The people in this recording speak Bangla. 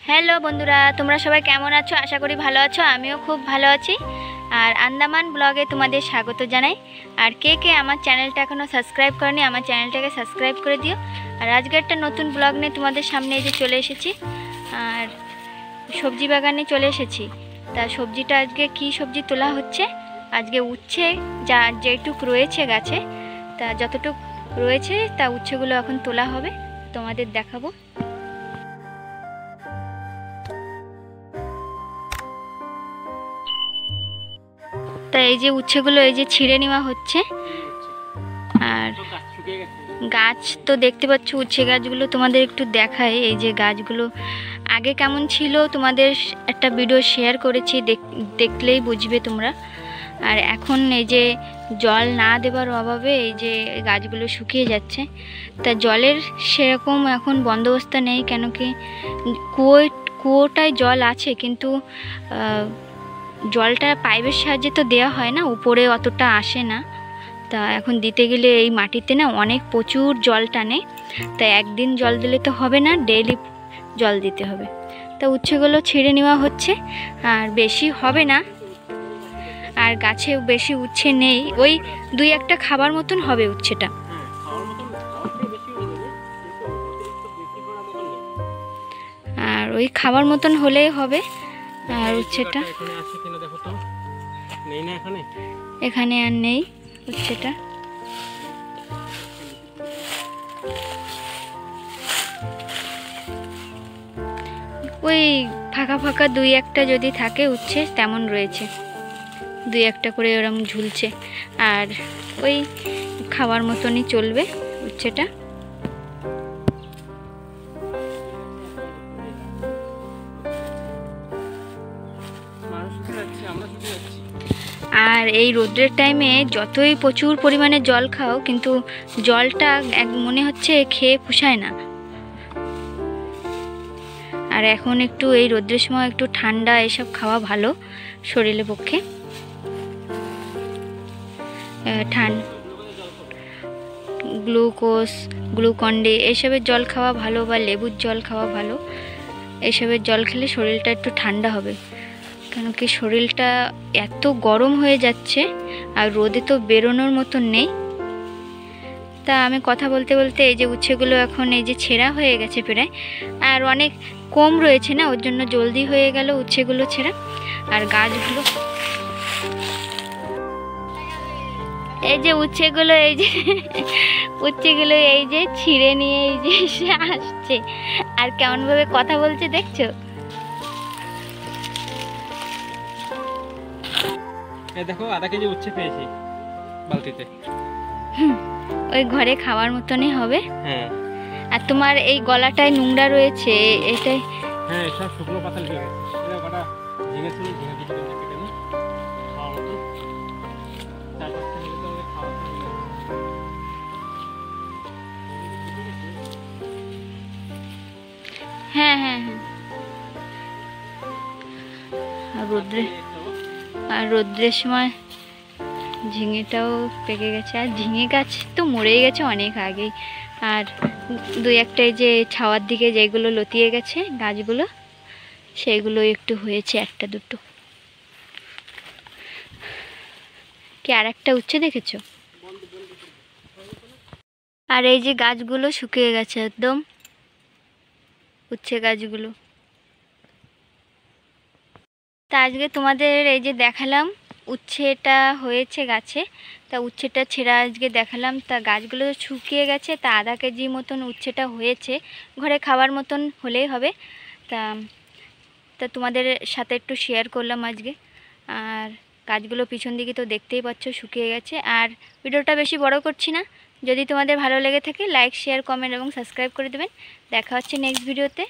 হ্যালো বন্ধুরা, তোমরা সবাই কেমন আছো? আশা করি ভালো আছো। আমিও খুব ভালো আছি। আর আন্দামান ব্লগে তোমাদের স্বাগত জানাই। আর কে কে আমার চ্যানেলটা এখনও সাবস্ক্রাইব করনি, আমার চ্যানেলটাকে সাবস্ক্রাইব করে দিও। আর আজকে একটা নতুন ব্লগ নিয়ে তোমাদের সামনে এই যে চলে এসেছি। আর সবজি বাগানে চলে এসেছি। তা সবজিটা আজকে কি সবজি তোলা হচ্ছে? আজকে উচ্ছে যা যেটুক রয়েছে গাছে, তা যতটুক রয়েছে তা উচ্ছেগুলো এখন তোলা হবে, তোমাদের দেখাবো। তা এই যে উচ্ছেগুলো এই যে ছিঁড়ে নেওয়া হচ্ছে। আর গাছ তো দেখতে পাচ্ছ, উচ্ছে গাছগুলো তোমাদের একটু দেখায়। এই যে গাছগুলো আগে কেমন ছিল তোমাদের একটা ভিডিও শেয়ার করেছি, দেখলেই বুঝবে তোমরা। আর এখন এই যে জল না দেবার অভাবে এই যে গাছগুলো শুকিয়ে যাচ্ছে। তা জলের সেরকম এখন বন্দোবস্ত নেই, কেন কি কুয়োটায় জল আছে, কিন্তু জলটা পাইপের সাহায্যে তো দেওয়া হয় না, উপরে অতটা আসে না। তা এখন দিতে গেলে এই মাটিতে না অনেক প্রচুর জল টানে। তাই একদিন জল দিলে তো হবে না, ডেইলি জল দিতে হবে। তা উচ্ছেগুলো ছিঁড়ে নেওয়া হচ্ছে, আর বেশি হবে না, আর গাছে বেশি উচ্ছে নেই, ওই দুই একটা খাবার মতন হবে উচ্ছেটা। আর ওই খাবার মতন হলেই হবে। আর উচ্ছেটা এখানে আর নেই উচ্ছেটা। ওই ফাঁকা ফাঁকা দুই একটা যদি থাকে উচ্ছে তেমন রয়েছে, দুই একটা করে ওরকম ঝুলছে। আর ওই খাওয়ার মতনই চলবে উচ্ছেটা। আর এই রোদ্রের টাইমে যতই প্রচুর পরিমাণে জল খাও, কিন্তু জলটা মনে হচ্ছে খেয়ে পুষায় না। আর এখন একটু এই রোদ্রের সময় একটু ঠান্ডা এসব খাওয়া ভালো শরীরের পক্ষে। গ্লুকন্ডি এইসবের জল খাওয়া ভালো, বা লেবুর জল খাওয়া ভালো। এইসবের জল খেলে শরীরটা একটু ঠান্ডা হবে, কেন কি শরীরটা এত গরম হয়ে যাচ্ছে, আর রোদে তো বেরোনোর মতন নেই। তা আমি কথা বলতে বলতে এই যে উচ্ছেগুলো এখন এই যে ছেঁড়া হয়ে গেছে প্রায়, আর অনেক কম রয়েছে না, ওর জন্য জলদি হয়ে গেল উচ্ছেগুলো ছেঁড়া। আর গাছগুলো এই যে উচ্ছেগুলো এই যে ছিঁড়ে নিয়ে এই যে এসে আসছে, আর কেমন ভাবে কথা বলছে দেখছো? দেখো আধা কেজি উচ্ছে পেয়েছি বালতিতে। ওই ঘরে খাওয়ার মতনই হবে। হ্যাঁ। আর তোমার এই গলাটায় নোংরা রয়েছে, এটাই। হ্যাঁ, সব শুকনো পাতা লেগে গেছে। এটা কটা ঝিঙে ছিল, ঝিঙে কিছু কেটে কেটে নি খাওয়া মতো। চারপাশটা মিলে তো অনেক খাওয়া হয়ে গেছে। হ্যাঁ হ্যাঁ হ্যাঁ। আর রোদ্রের সময় ঝিঙেটাও পেকে গেছে। আর ঝিঙে গাছ তো মরেই গেছে অনেক আগেই। আর দুই একটা এই যে ছাওয়ার দিকে যেগুলো লতিয়ে গেছে গাছগুলো, সেইগুলো একটু হয়েছে একটা দুটো। কি আর একটা উচ্ছে দেখেছো? আর এই যে গাছগুলো শুকিয়ে গেছে একদম, উচ্ছে গাছগুলো। তা আজকে তোমাদের এই যে দেখালাম উচ্ছেটা হয়েছে গাছে, তা উচ্ছেটা ছেঁড়া আজকে দেখালাম। তা গাছগুলো শুকিয়ে গেছে, তা আধা কেজি মতন উচ্ছেটা হয়েছে, ঘরে খাওয়ার মতন হলেই হবে। তা তা তোমাদের সাথে একটু শেয়ার করলাম আজকে। আর গাছগুলো পিছন দিকে তো দেখতেই পাচ্ছ শুকিয়ে গেছে। আর ভিডিওটা বেশি বড় করছি না, যদি তোমাদের ভালো লেগে থাকে লাইক, শেয়ার, কমেন্ট এবং সাবস্ক্রাইব করে দেবেন। দেখা হচ্ছে নেক্সট ভিডিওতে।